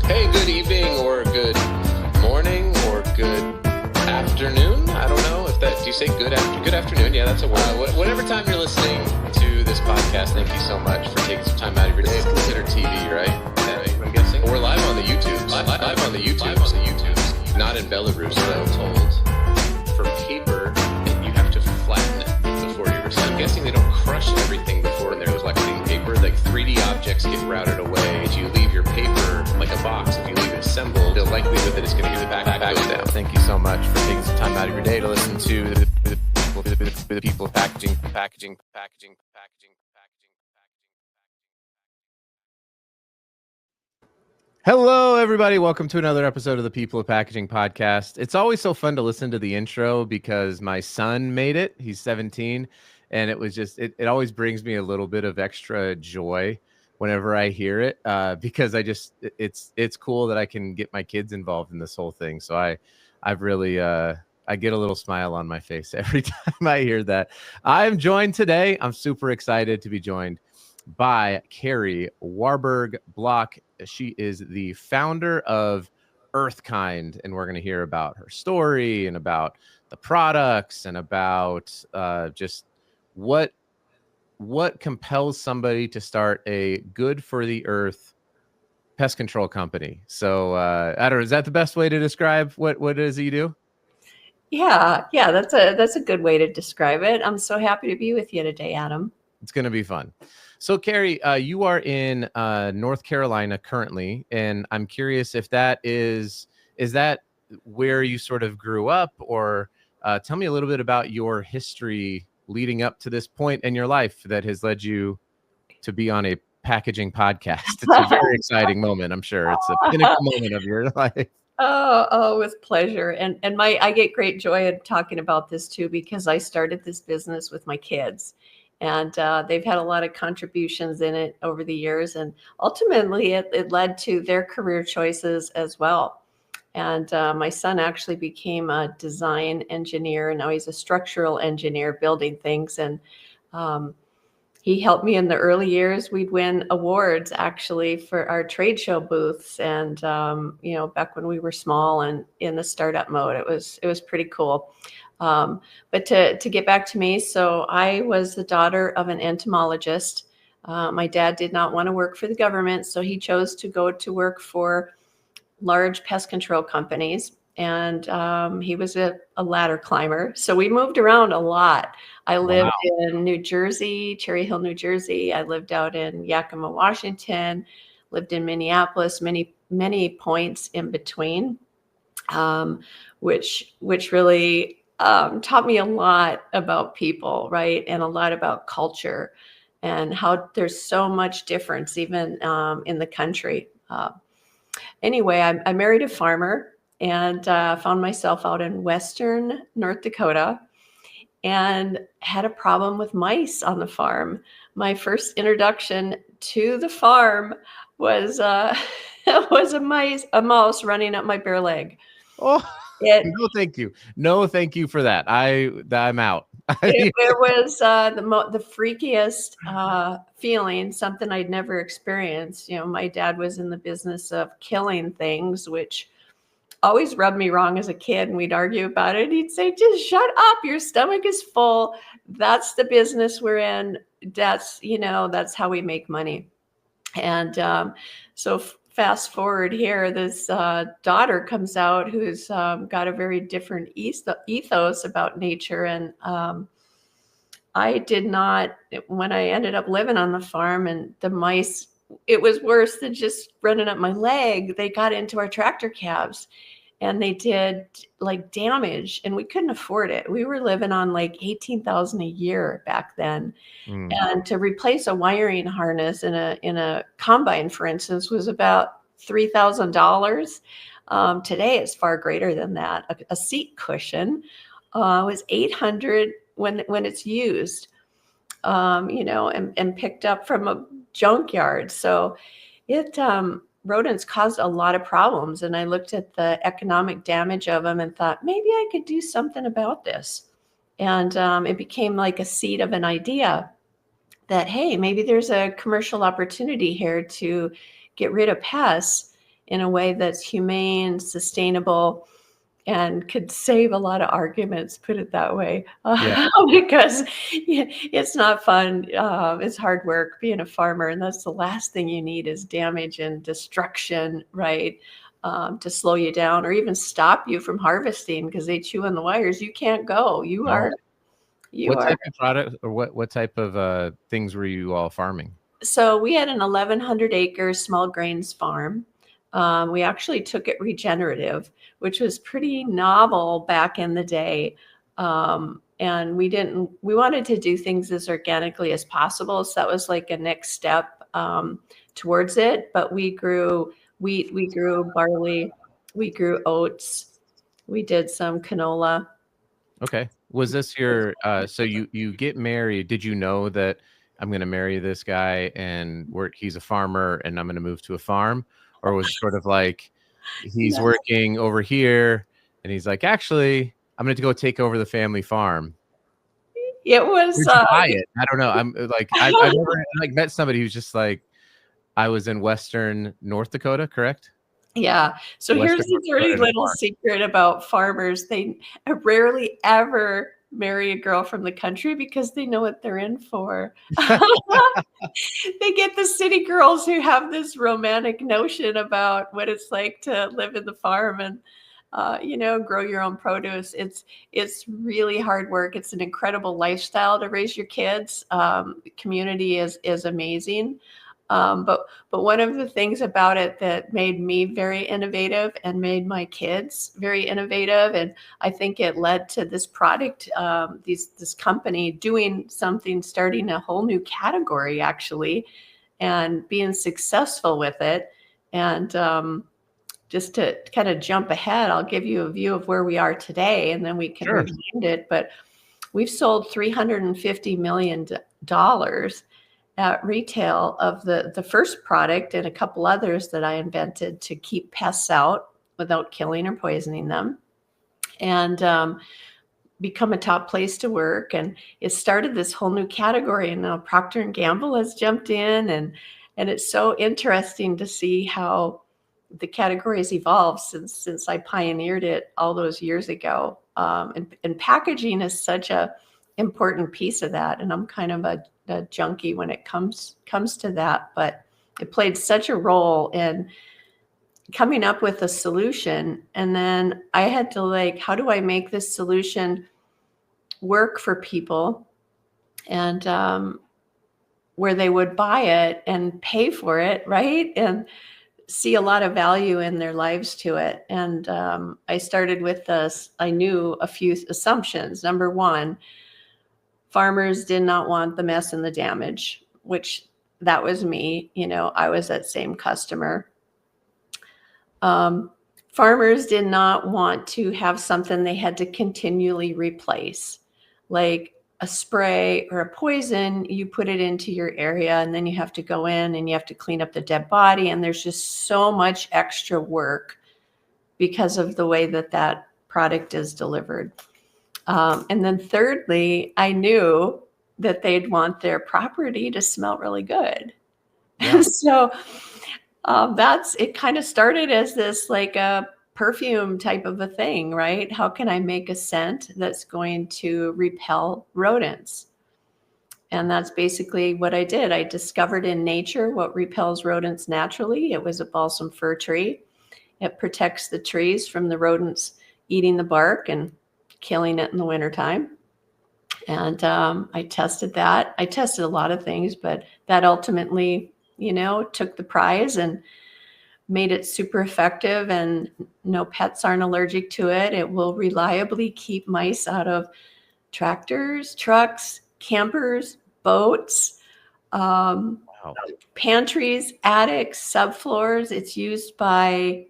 Hey, good evening or good morning or good afternoon. I don't know if that, do you say good afternoon? Yeah, that's a word. Whatever time you're listening to this podcast, thank you so much for taking some time out of your day. It's considered TV, right? I'm guessing. We're live on the YouTube. Live on the YouTube. Not in Belarus, though, told. For paper, you have to flatten it before you receive. I'm guessing they don't crush everything before they're collecting paper. Like 3D objects get routed away. If you leave your paper like a box, if you leave it assembled, the likelihood that it's going to get the back goes down. Thank you so much for taking some time out of your day to listen to the people of packaging. Hello, everybody. Welcome to another episode of the People of Packaging podcast. It's always so fun to listen to the intro because my son made it. He's 17, and it was just, it always brings me a little bit of extra joy whenever I hear it, because it's cool that I can get my kids involved in this whole thing. So I've really, I get a little smile on my face every time I hear that. I'm joined today. I'm super excited to be joined by Kari Warberg Block. She is the founder of EarthKind, and we're going to hear about her story and about the products and about just what compels somebody to start a good for the earth pest control company. So I don't know, is that the best way to describe what it is that you do? Yeah, that's a good way to describe it. I'm so happy to be with you today, Adam. It's going to be fun. So, Kari, you are in North Carolina currently, and I'm curious if that is that where you sort of grew up, or tell me a little bit about your history leading up to this point in your life that has led you to be on a packaging podcast. It's a very exciting moment, I'm sure. It's a pinnacle moment of your life. Oh, with pleasure. And I get great joy in talking about this too, because I started this business with my kids. And they've had a lot of contributions in it over the years. And ultimately, it led to their career choices as well. And my son actually became a design engineer. Now he's a structural engineer building things. And he helped me in the early years. We'd win awards actually for our trade show booths. And, back when we were small and in the startup mode, it was pretty cool. But to get back to me, so I was the daughter of an entomologist. My dad did not want to work for the government, so he chose to go to work for large pest control companies. And he was a ladder climber. So we moved around a lot. I lived in New Jersey, Cherry Hill, New Jersey. I lived out in Yakima, Washington, lived in Minneapolis, many points in between, which really taught me a lot about people, right? And a lot about culture and how there's so much difference even in the country. Anyway, I married a farmer and found myself out in Western North Dakota and had a problem with mice on the farm. My first introduction to the farm was a mouse running up my bare leg. Oh, no, thank you. No, thank you for that. I'm out. It was the freakiest feeling, something I'd never experienced. My dad was in the business of killing things, which always rubbed me wrong as a kid, and we'd argue about it. He'd say, just shut up. Your stomach is full. That's the business we're in. That's how we make money. And so fast forward here, this daughter comes out who's got a very different ethos about nature. And I did not, when I ended up living on the farm and the mice, it was worse than just running up my leg. They got into our tractor cabs and they did like damage, and we couldn't afford it. We were living on like $18,000 a year back then. And to replace a wiring harness in a combine, for instance, was about $3,000. Today it's far greater than that. A seat cushion was $800 when it's used, and picked up from a junkyard. So rodents caused a lot of problems. And I looked at the economic damage of them and thought, maybe I could do something about this. And it became like a seed of an idea that, hey, maybe there's a commercial opportunity here to get rid of pests in a way that's humane, sustainable, and could save a lot of arguments, put it that way, Yeah. because it's not fun. It's hard work being a farmer, and that's the last thing you need is damage and destruction, right? To slow you down or even stop you from harvesting because they chew on the wires. You can't go. No. You What are. type of product or what type of things were you all farming? So we had an 1,100 acre small grains farm. We actually took it regenerative, which was pretty novel back in the day. And we wanted to do things as organically as possible. So that was like a next step towards it. But we grew wheat, we grew barley, we grew oats, we did some canola. Okay. Was this your so you get married? Did you know that I'm going to marry this guy and he's a farmer and I'm going to move to a farm? Or was it sort of like he's No, working over here and he's like, actually, I'm going to go take over the family farm. it was, Where'd you buy it? I don't know. I'm like, I've never like met somebody who's just like, I was in Western North Dakota, correct? yeah. So here's Western the North dirty Dakota. little secret about farmers. They rarely ever marry a girl from the country because they know what they're in for. They get the city girls who have this romantic notion about what it's like to live in the farm and grow your own produce. It's really hard work. It's an incredible lifestyle to raise your kids. Community is amazing. But one of the things about it that made me very innovative and made my kids very innovative, and I think it led to this product, this company doing something, starting a whole new category actually, and being successful with it. And just to kind of jump ahead, I'll give you a view of where we are today, and then we can Sure. rewind it. But we've sold $350 million at retail of the first product and a couple others that I invented to keep pests out without killing or poisoning them, and become a top place to work. And it started this whole new category. And now Procter and Gamble has jumped in, and it's so interesting to see how the category has evolved since I pioneered it all those years ago. And packaging is such a important piece of that. And I'm kind of a junkie when it comes to that, but it played such a role in coming up with a solution. And then I had to like, how do I make this solution work for people, and where they would buy it and pay for it, right? And see a lot of value in their lives to it. And I started with this. I knew a few assumptions. Number one, farmers did not want the mess and the damage, which that was me. I was that same customer. Farmers did not want to have something they had to continually replace, like a spray or a poison. You put it into your area and then you have to go in and you have to clean up the dead body. And there's just so much extra work because of the way that product is delivered. And then thirdly, I knew that they'd want their property to smell really good. Yeah. So it kind of started as this like a perfume type of a thing, right? How can I make a scent that's going to repel rodents? And that's basically what I did. I discovered in nature what repels rodents naturally. It was a balsam fir tree. It protects the trees from the rodents eating the bark and killing it in the wintertime. And I tested that. I tested a lot of things, but that ultimately, took the prize and made it super effective, and no pets aren't allergic to it. It will reliably keep mice out of tractors, trucks, campers, boats, Wow. pantries, attics, subfloors. It's used by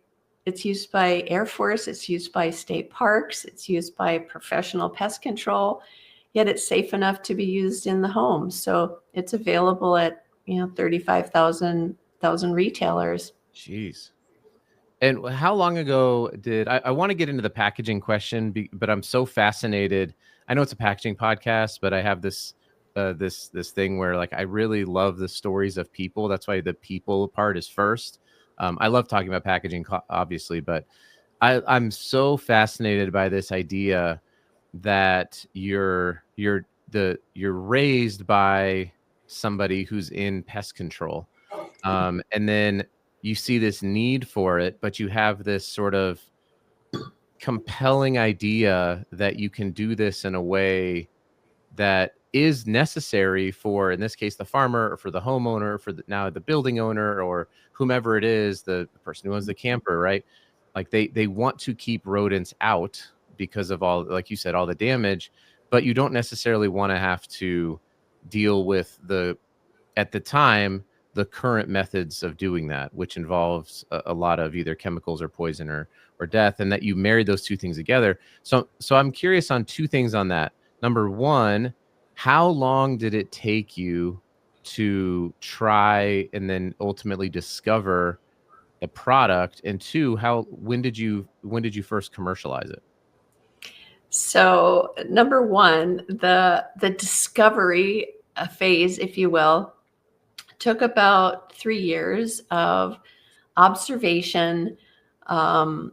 Air Force. It's used by state parks. It's used by professional pest control. Yet it's safe enough to be used in the home. So it's available at 35,000 retailers. Jeez. And how long ago did I want to get into the packaging question, but I'm so fascinated. I know it's a packaging podcast, but I have this this thing where like I really love the stories of people. That's why the people part is first. I love talking about packaging, obviously, but I'm so fascinated by this idea that you're raised by somebody who's in pest control, and then you see this need for it, but you have this sort of compelling idea that you can do this in a way that is necessary for, in this case, the farmer, or for the homeowner, for now the building owner, or whomever it is, the person who owns the camper, right? Like they want to keep rodents out because of all, like you said, all the damage, but you don't necessarily want to have to deal with at the time, the current methods of doing that, which involves a lot of either chemicals or poison or death, and that you marry those two things together. So I'm curious on two things on that. Number one, how long did it take you to try and then ultimately discover the product? And two, when did you first commercialize it? So number one, the discovery phase, if you will, took about 3 years of observation, um,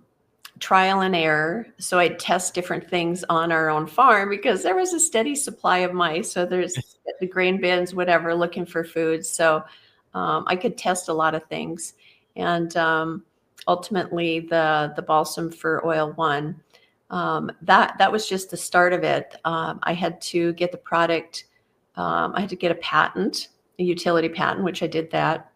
trial and error. So I'd test different things on our own farm because there was a steady supply of mice. So there's the grain bins, whatever, looking for food. So I could test a lot of things. And ultimately, the balsam for oil one, that was just the start of it. I had to get the product. I had to get a patent, a utility patent, which I did that.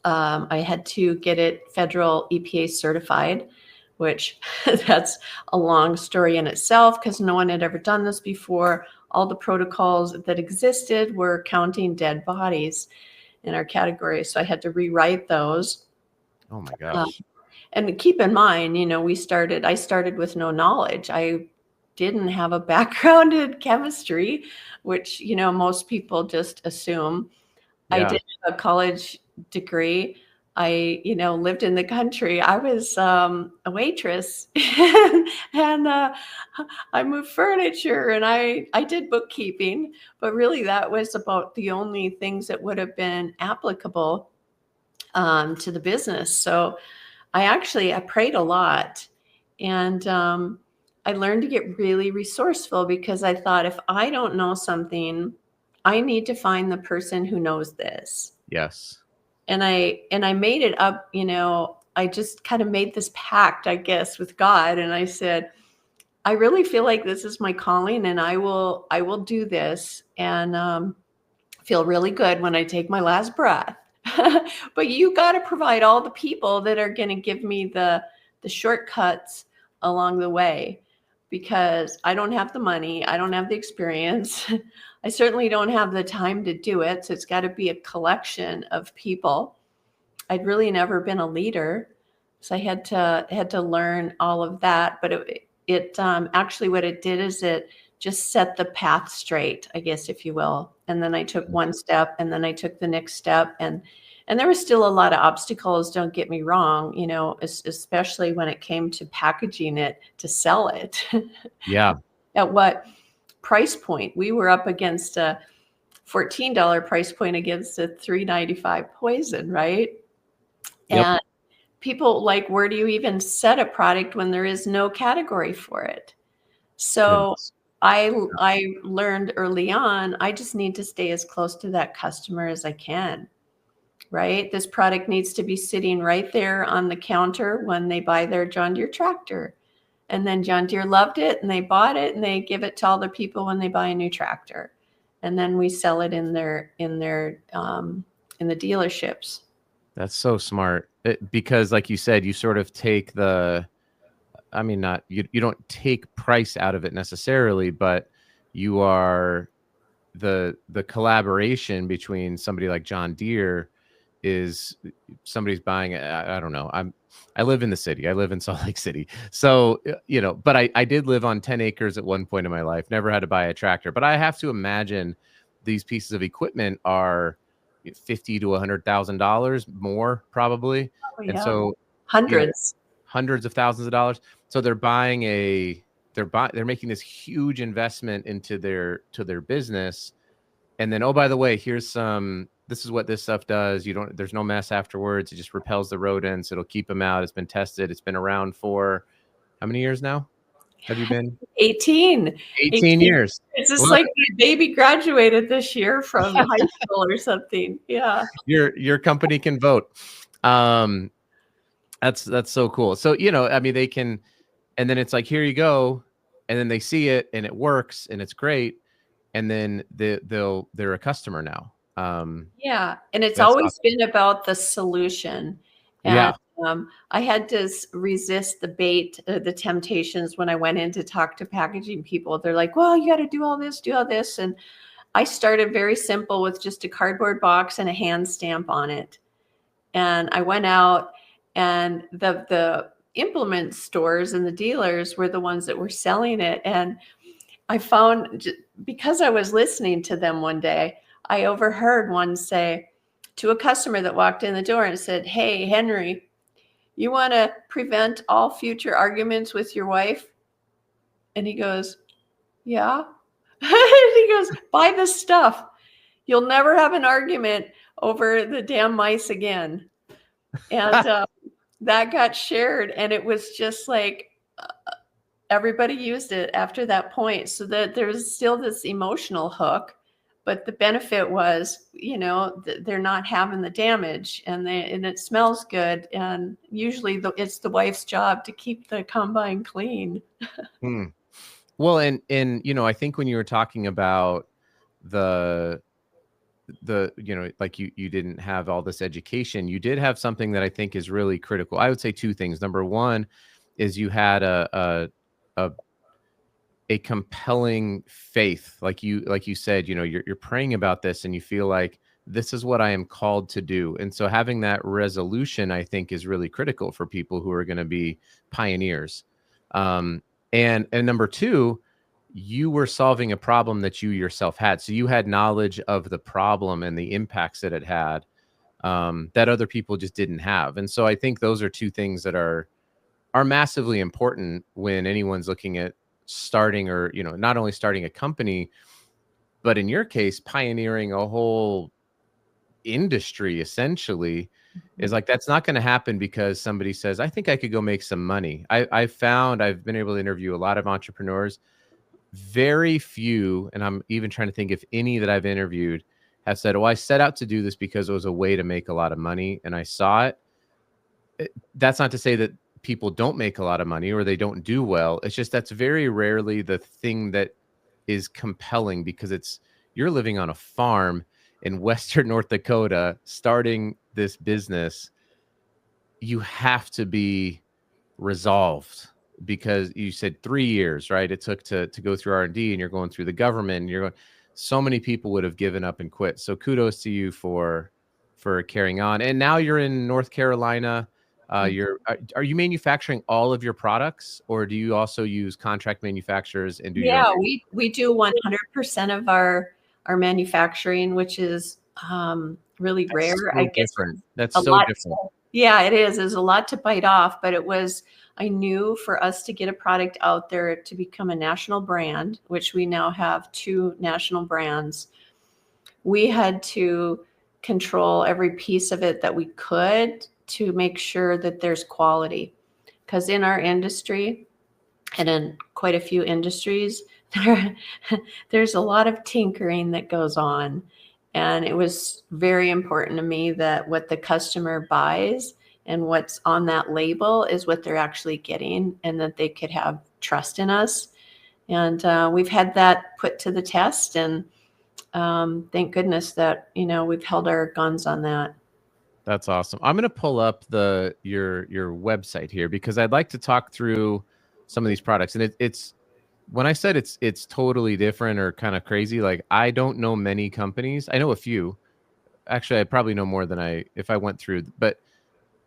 I had to get it federal EPA certified, which that's a long story in itself because no one had ever done this before. All the protocols that existed were counting dead bodies in our category. So I had to rewrite those. Oh my Uh, gosh. and keep in mind, I started with no knowledge. I didn't have a background in chemistry, which, most people just assume. I Yeah. did have a college degree. I, lived in the country. I was a waitress and I moved furniture and I did bookkeeping, but really that was about the only things that would have been applicable to the business. So I prayed a lot and I learned to get really resourceful because I thought if I don't know something, I need to find the person who knows this. Yes. And I made it up, I just kind of made this pact, I guess, with God. And I said, I really feel like this is my calling and I will do this and feel really good when I take my last breath. But you got to provide all the people that are going to give me the shortcuts along the way because I don't have the money, I don't have the experience. I certainly don't have the time to do it. So it's got to be a collection of people. I'd really never been a leader, so I had to learn all of that. But it actually what it did is it just set the path straight, I guess, if you will. And then I took one step, and then I took the next step, and there was still a lot of obstacles. Don't get me wrong, especially when it came to packaging it to sell it. Yeah. At what price point? We were up against a $14 price point against a $3.95 poison, right? Yep. And people like, where do you even set a product when there is no category for it? So Goodness. I learned early on, I just need to stay as close to that customer as I can, right? This product needs to be sitting right there on the counter when they buy their John Deere tractor. And then John Deere loved it and they bought it and they give it to all the people when they buy a new tractor. And then we sell it in the dealerships. That's so smart. Because like you said, you sort of take not you don't take price out of it necessarily, but you are the collaboration between somebody like John Deere is somebody's buying I don't know. I live in the city. I live in Salt Lake City. So, but I did live on 10 acres at one point in my life, never had to buy a tractor, but I have to imagine these pieces of equipment are 50 to $100,000 more probably. Oh, And yeah. so, you know, Hundreds. hundreds of thousands of dollars. So they're making this huge investment into their business. And then, oh, by the way, here's some this is what this stuff does. There's no mess afterwards. It just repels the rodents. It'll keep them out. It's been tested. It's been around for how many years now? Have you been? 18. 18 years. It's just Look, like my baby graduated this year from high school or something. Yeah. your company can vote. That's so cool. So, I mean, they can, and then it's like, here you go. And then they see it and it works and it's great. And then they're a customer now. Yeah. And it's That's always awesome. been about the solution. Yeah. And I had to resist the bait, the temptations when I went in to talk to packaging people. They're like, well, you got to do all this, do all this. And I started very simple with just a cardboard box and a hand stamp on it. And I went out, and the implement stores and the dealers were the ones that were selling it. And I found, because I was listening to them one day, I overheard one say to a customer that walked in the door and said, hey, Henry, you want to prevent all future arguments with your wife? And he goes, yeah. He goes, buy this stuff. You'll never have an argument over the damn mice again. And that got shared, and it was just like everybody used it after that point. So that there's still this emotional hook, but the benefit was, they're not having the damage, and it smells good. And usually it's the wife's job to keep the combine clean. Well, and I think when you were talking about the like you didn't have all this education, you did have something that I think is really critical. I would say two things. Number one is you had a compelling faith, like you said, you're praying about this and you feel like this is what I am called to do. And so having that resolution, I think, is really critical for people who are going to be pioneers. And number two, you were solving a problem that you yourself had. So you had knowledge of the problem and the impacts that it had, that other people just didn't have. And so I think those are two things that are massively important when anyone's looking at starting, or, not only starting a company, but in your case, pioneering a whole industry, essentially. Is like, that's not going to happen because somebody says, I think I could go make some money. I've been able to interview a lot of entrepreneurs. Very few, and I'm even trying to think if any that I've interviewed have said, oh, I set out to do this because it was a way to make a lot of money and I saw it. That's not to say that people don't make a lot of money or they don't do well. It's just that's very rarely the thing that is compelling, because you're living on a farm in Western North Dakota, starting this business. You have to be resolved, because you said 3 years, right? It took to go through R&D, and you're going through the government. So many people would have given up and quit. So kudos to you for carrying on. And now you're in North Carolina. Are you manufacturing all of your products, or do you also use contract manufacturers and do your own? Yeah, we do 100% of our manufacturing, which is really rare. So I guess different. That's a so lot. different. Yeah, it is. There's a lot to bite off, but I knew for us to get a product out there to become a national brand, which we now have 2 national brands, we had to control every piece of it that we could to make sure that there's quality. Because in our industry, and in quite a few industries, there's a lot of tinkering that goes on. And it was very important to me that what the customer buys and what's on that label is what they're actually getting, and that they could have trust in us. And we've had that put to the test, and thank goodness that, we've held our guns on that. That's awesome. I'm going to pull up your website here, because I'd like to talk through some of these products. And it's when I said it's totally different or kind of crazy, like, I don't know many companies. I know a few. Actually, I probably know more than if I went through, but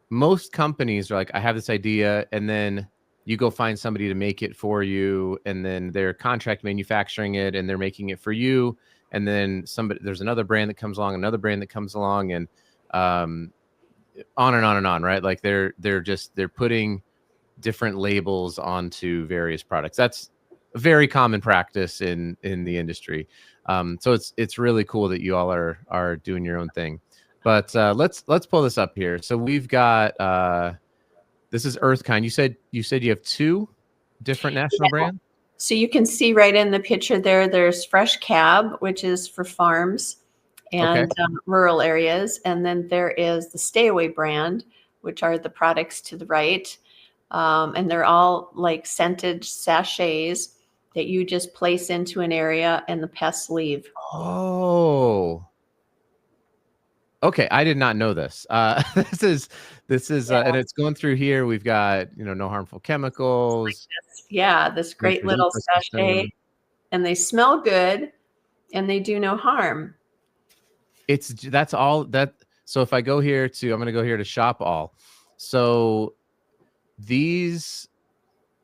most companies are like, I have this idea, and then you go find somebody to make it for you, and then they're contract manufacturing it, and they're making it for you. And then there's another brand that comes along, another brand that comes along, and on and on and on, right? Like they're putting different labels onto various products. That's a very common practice in the industry. So it's really cool that you all are doing your own thing. But let's pull this up here. So we've got this is EarthKind. You said you have two different national brands. So you can see right in the picture there, there's Fresh Cab, which is for farms and rural areas. And then there is the Stay Away brand, which are the products to the right. And they're all like scented sachets that you just place into an area and the pests leave. Oh, okay. I did not know this. This is, and it's going through here. We've got, no harmful chemicals. Yeah, this great little sachet, and they smell good and they do no harm. That's all that. So if I go here I'm going to go here to shop all. So these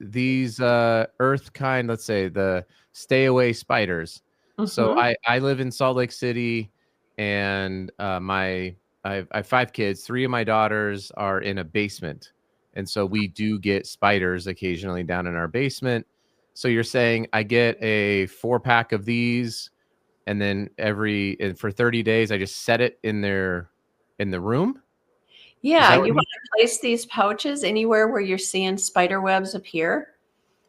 EarthKind, let's say the Stay Away spiders. So I live in Salt Lake City, and I have 5 kids. 3 of my daughters are in a basement, and so we do get spiders occasionally down in our basement. So you're saying I get a 4-pack of these, and then for 30 days I just set it in the room? Yeah, you want to place these pouches anywhere where you're seeing spider webs appear.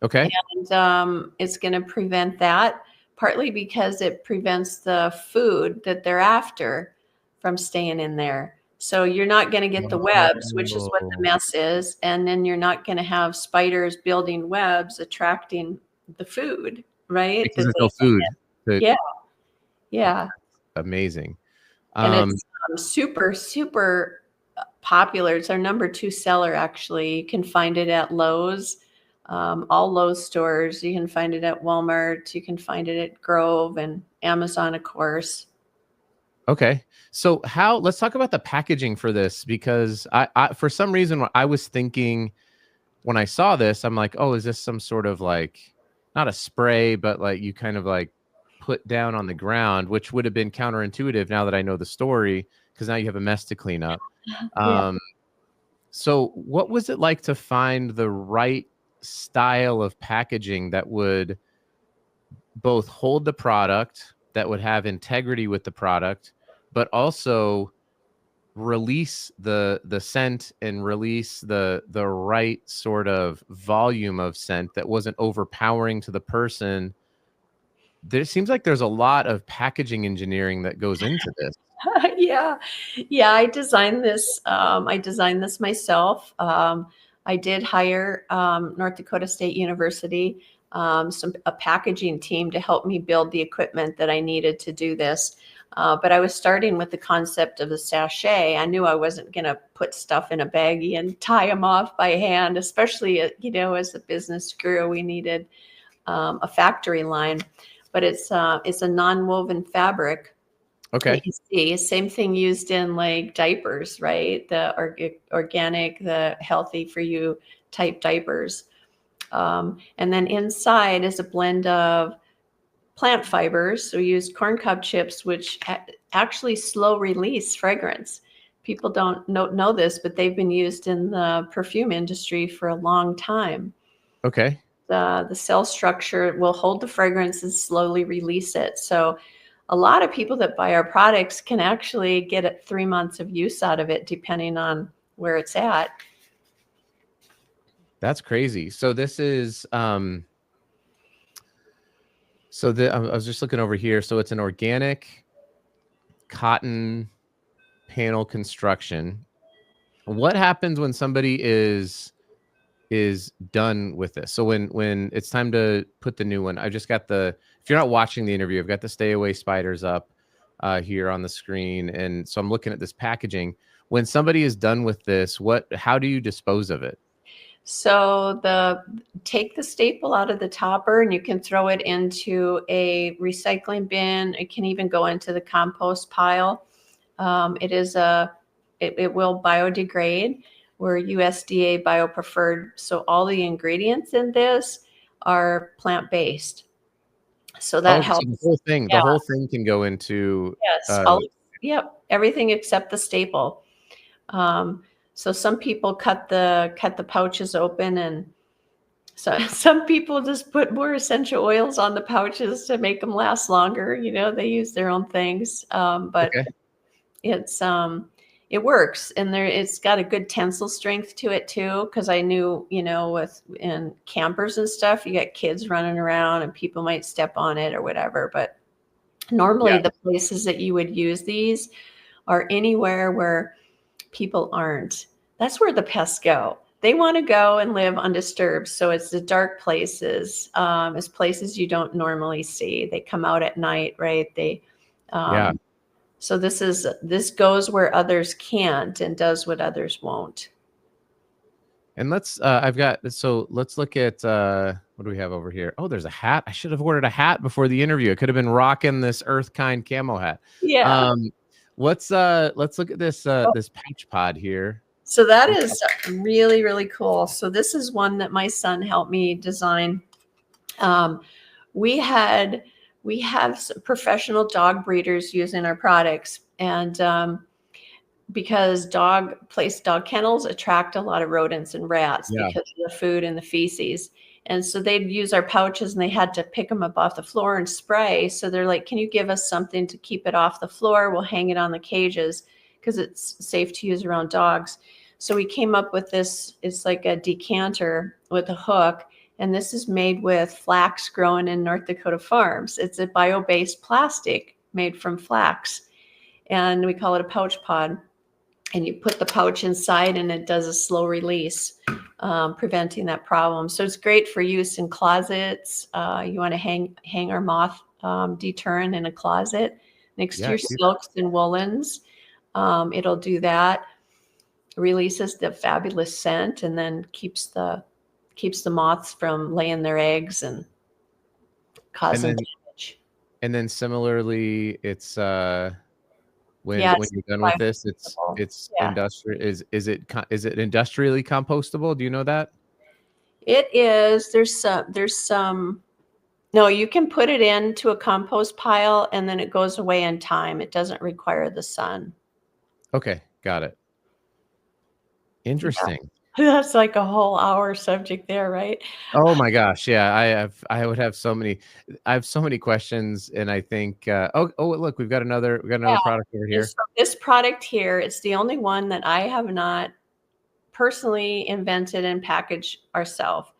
Okay. And it's going to prevent that, partly because it prevents the food that they're after from staying in there. So you're not going to get the webs, which is what the mess is. And then you're not going to have spiders building webs attracting the food, right? Because there's no food. Yeah. Yeah. Amazing. And it's super, super popular. It's our number 2 seller, actually. You can find it at Lowe's, all Lowe's stores. You can find it at Walmart. You can find it at Grove and Amazon, of course. Okay. So let's talk about the packaging for this, because I for some reason I was thinking when I saw this, I'm like, oh, is this some sort of like, not a spray, but like you kind of like put down on the ground, which would have been counterintuitive now that I know the story, because now you have a mess to clean up. So what was it like to find the right style of packaging that would both hold the product, that would have integrity with the product, but also release the scent and release the right sort of volume of scent that wasn't overpowering to the person? There seems like there's a lot of packaging engineering that goes into this. Yeah. I designed this. I designed this myself. I did hire North Dakota State University, a packaging team to help me build the equipment that I needed to do this. But I was starting with the concept of a sachet. I knew I wasn't going to put stuff in a baggie and tie them off by hand, especially, as a business grew, we needed a factory line. But it's a non-woven fabric. Okay. You see, same thing used in like diapers, right? The organic, the healthy for you type diapers. And then inside is a blend of plant fibers. So we used corncob chips, which actually slow release fragrance. People don't know this, but they've been used in the perfume industry for a long time. Okay. The cell structure will hold the fragrance and slowly release it. So a lot of people that buy our products can actually get 3 months of use out of it, depending on where it's at. That's crazy. So this is, I was just looking over here. So it's an organic cotton panel construction. What happens when somebody is done with this? So when it's time to put the new one, I just got if you're not watching the interview, I've got the Stay Away spiders up here on the screen. And so I'm looking at this packaging. When somebody is done with this, how do you dispose of it? So take the staple out of the topper and you can throw it into a recycling bin. It can even go into the compost pile. It will biodegrade. We're USDA biopreferred. So all the ingredients in this are plant-based. So that helps. So the whole thing can go into. Yes. Everything except the staple. So some people cut the pouches open and So some people just put more essential oils on the pouches to make them last longer. They use their own things, but Okay. it's it works, and it's got a good tensile strength to it too. Because I knew, with in campers and stuff, you got kids running around and people might step on it or whatever. But normally, Yeah. the places that you would use these are anywhere where people aren't. That's where the pests go. They want to go and live undisturbed. So it's the dark places, it's places you don't normally see. They come out at night, right? Yeah. Um, so this goes where others can't and does what others won't. And let's let's look at what do we have over here? Oh, there's a hat. I should have ordered a hat before the interview. I could have been rocking this EarthKind camo hat. Yeah. Let's look at this this pouch pod here. So that is really, really cool. So this is one that my son helped me design. We had some professional dog breeders using our products, and because dog kennels attract a lot of rodents and rats because of the food and the feces. And so they'd use our pouches and they had to pick them up off the floor and spray. So they're like, can you give us something to keep it off the floor? We'll hang it on the cages because it's safe to use around dogs. So we came up with this. It's like a decanter with a hook. And this is made with flax grown in North Dakota farms. It's a bio-based plastic made from flax. And we call it a pouch pod. And you put the pouch inside and it does a slow release, preventing that problem. So it's great for use in closets. You want to hang our moth deterrent in a closet next to your silks and woolens. It'll do that. Releases the fabulous scent and then keeps the moths from laying their eggs and causing damage. And then similarly, it's when you're done with this, it's industrial. Is it industrially compostable? Do you know that? It is. There's some. No, you can put it into a compost pile and then it goes away in time. It doesn't require the sun. Okay, got it. Interesting. Yeah. That's like a whole hour subject there, right? Oh my gosh, yeah. I have so many questions, and I think oh look, we've got another product over here. So this product here, it's the only one that I have not personally invented and packaged ourselves.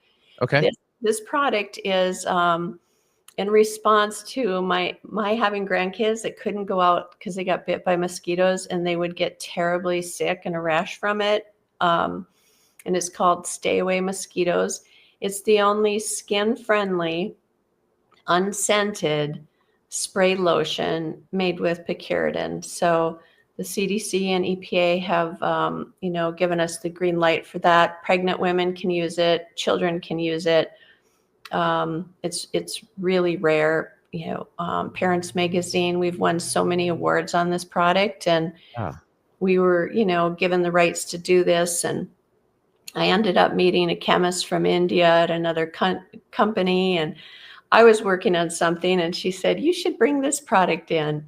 Okay. This product is in response to my having grandkids that couldn't go out because they got bit by mosquitoes and they would get terribly sick and a rash from it. And it's called Stay Away Mosquitoes. It's the only skin-friendly, unscented spray lotion made with picaridin. So the CDC and EPA have, given us the green light for that. Pregnant women can use it. Children can use it. It's really rare. Parents Magazine, we've won so many awards on this product, and we were, given the rights to do this. And I ended up meeting a chemist from India at another company, and I was working on something, and she said, you should bring this product in.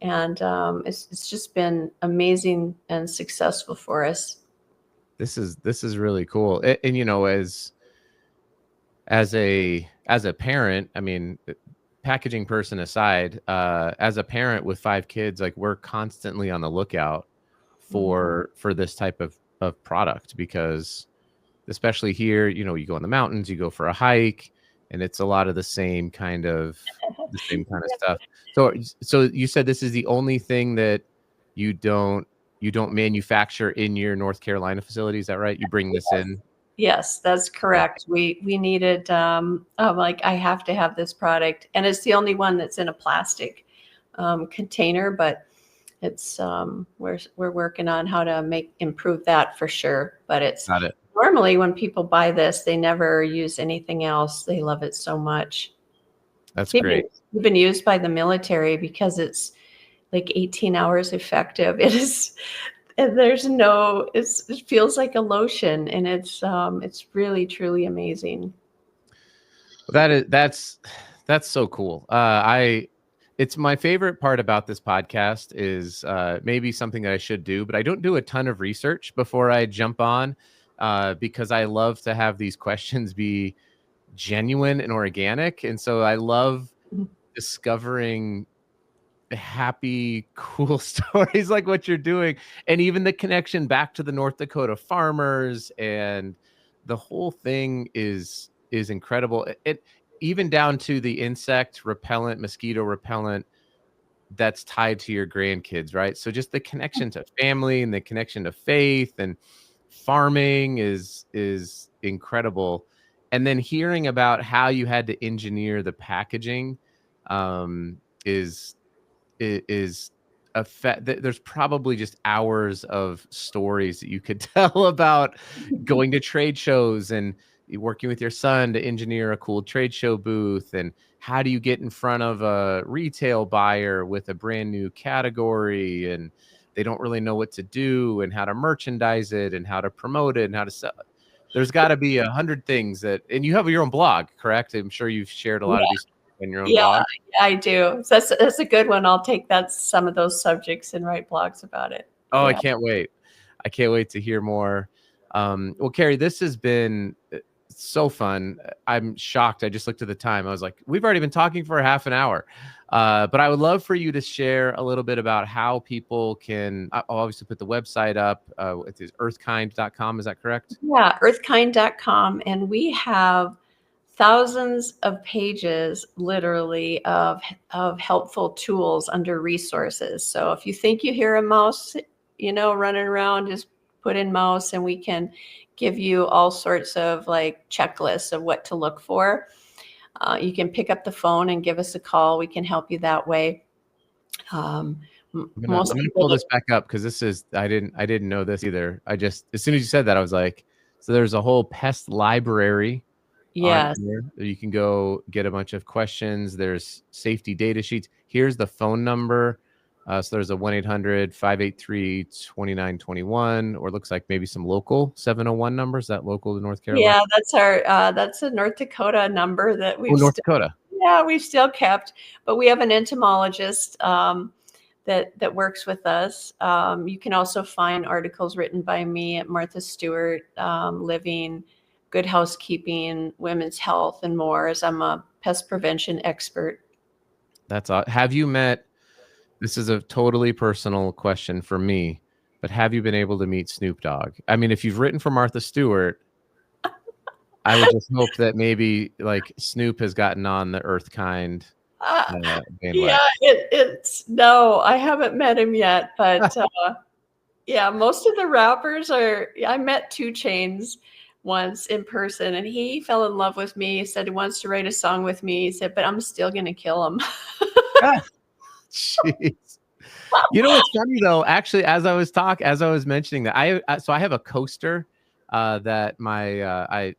And it's just been amazing and successful for us. This is really cool. And as a parent, I mean, packaging person aside, as a parent with 5 kids, like we're constantly on the lookout for this type of product, because especially here, you go in the mountains, you go for a hike, and it's a lot of the same kind of stuff. So you said this is the only thing that you don't manufacture in your North Carolina facility. Is that right? You bring this in? Yes, that's correct. We needed, like, I have to have this product, and it's the only one that's in a plastic container, but it's we're working on how to improve that for sure. But it's normally when people buy this, they never use anything else. They love it so much. That's great. It's been used by the military because it's like 18 hours effective. It is. And it feels like a lotion, and it's really, truly amazing. That's so cool. It's my favorite part about this podcast is maybe something that I should do, but I don't do a ton of research before I jump on. because I love to have these questions be genuine and organic. And so I love discovering happy, cool stories like what you're doing, and even the connection back to the North Dakota farmers, and the whole thing is incredible. It even down to the insect repellent, mosquito repellent that's tied to your grandkids, right? So just the connection to family and the connection to faith and farming is incredible. And then hearing about how you had to engineer the packaging um, is is there's probably just hours of stories that you could tell about going to trade shows and working with your son to engineer a cool trade show booth, and how do you get in front of a retail buyer with a brand new category and they don't really know what to do, and how to merchandise it and how to promote it and how to sell it. There's got to be 100 things that, and you have your own blog, correct? I'm sure you've shared a lot of these in your own Yeah, blog. yeah, I do. So that's a good one. I'll take some of those subjects and write blogs about it. Oh, I Yeah. can't wait. I can't wait to hear more. Well, Kari, this has been so fun. I'm shocked. I just looked at the time. I was like, we've already been talking for half an hour. But I would love for you to share a little bit about how people can, I'll obviously put the website up. It is earthkind.com. Is that correct? Yeah, earthkind.com. And we have thousands of pages, literally, of helpful tools under resources. So if you think you hear a mouse, running around, just put in mouse and we can give you all sorts of like checklists of what to look for. You can pick up the phone and give us a call. We can help you that way. I'm gonna pull this back up because this is I didn't know this either. I just, as soon as you said that, I was like, so there's a whole pest library on Yes. here. You can go get a bunch of questions. There's safety data sheets. Here's the phone number. So there's a 1-800-583-2921, or it looks like maybe some local 701 numbers. Is that local to North Carolina? Yeah, that's a North Dakota number that North Dakota. we've still kept, but we have an entomologist that works with us. You can also find articles written by me at Martha Stewart, Living, Good Housekeeping, Women's Health, and more, as I'm a pest prevention expert. That's have you met, this is a totally personal question for me, but have you been able to meet Snoop Dogg? I mean, if you've written for Martha Stewart, I would just hope that maybe like Snoop has gotten on the EarthKind Yeah, it's no, I haven't met him yet, but yeah, most of the rappers are. I met 2 Chainz once in person, and he fell in love with me. He said he wants to write a song with me. He said, but I'm still gonna kill him. Jeez. You know what's funny though? Actually, as I was mentioning that, I have a coaster that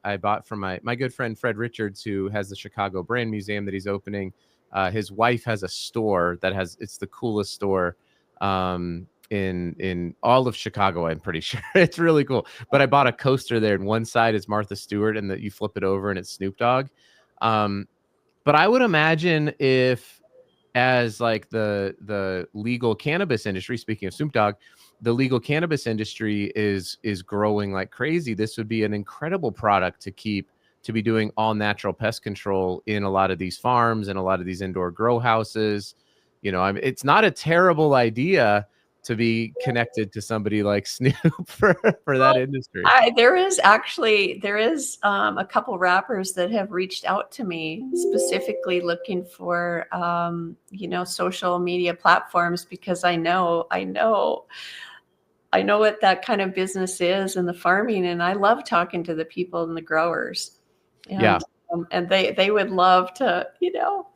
I bought from my good friend Fred Richards, who has the Chicago Brand Museum that he's opening. His wife has a store it's the coolest store in all of Chicago. I'm pretty sure it's really cool. But I bought a coaster there, and one side is Martha Stewart, and that you flip it over and it's Snoop Dogg. But I would imagine if, as like the legal cannabis industry, speaking of Snoop Dogg, the legal cannabis industry is growing like crazy. This would be an incredible product to be doing all natural pest control in a lot of these farms and a lot of these indoor grow houses. It's not a terrible idea to be connected to somebody like Snoop for that industry. There is a couple rappers that have reached out to me specifically looking for social media platforms, because I know what that kind of business is in the farming, and I love talking to the people and the growers. And, yeah. And they would love to,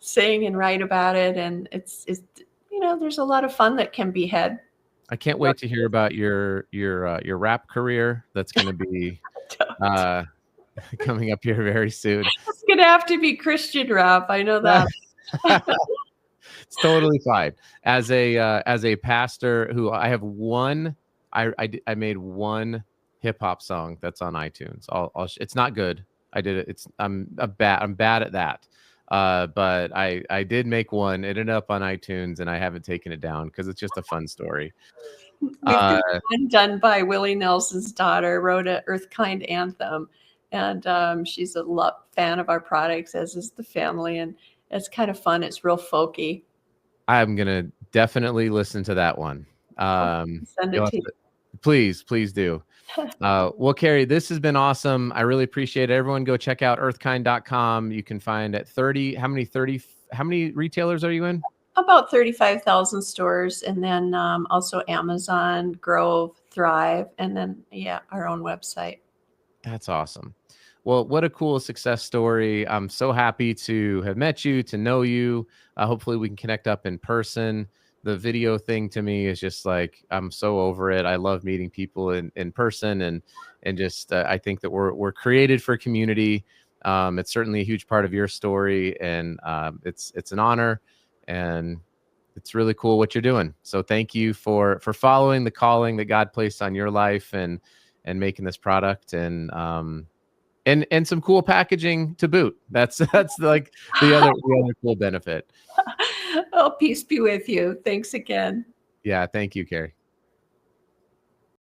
sing and write about it, and it's there's a lot of fun that can be had. I can't wait to hear about your rap career. That's going to be coming up here very soon. It's going to have to be Christian rap. I know that. It's totally fine. As a pastor who I have one, I made one hip hop song that's on iTunes. It's not good. I did it. I'm bad at that. But I did make one. It ended up on iTunes, and I haven't taken it down because it's just a fun story. We've Uh, got one done by Willie Nelson's daughter, wrote a EarthKind anthem, and she's a fan of our products, as is the family, and it's kind of fun. It's real folky. I'm gonna definitely listen to that one. I'll send You'll it have to you. to, please do. Well, Kari, this has been awesome. I really appreciate it. Everyone go check out earthkind.com. You can find at 30, how many retailers are you in? About 35,000 stores, and then also Amazon, Grove, Thrive, and then, yeah, our own website. That's awesome. Well, what a cool success story. I'm so happy to have met you, to know you. Hopefully we can connect up in person. The video thing to me is just like, I'm so over it. I love meeting people in person, and just I think that we're created for community. It's certainly a huge part of your story, and it's an honor, and it's really cool what you're doing. So thank you for following the calling that God placed on your life, and making this product, and some cool packaging to boot. That's like the other cool benefit. Oh, peace be with you. Thanks again. Yeah, thank you, Kari.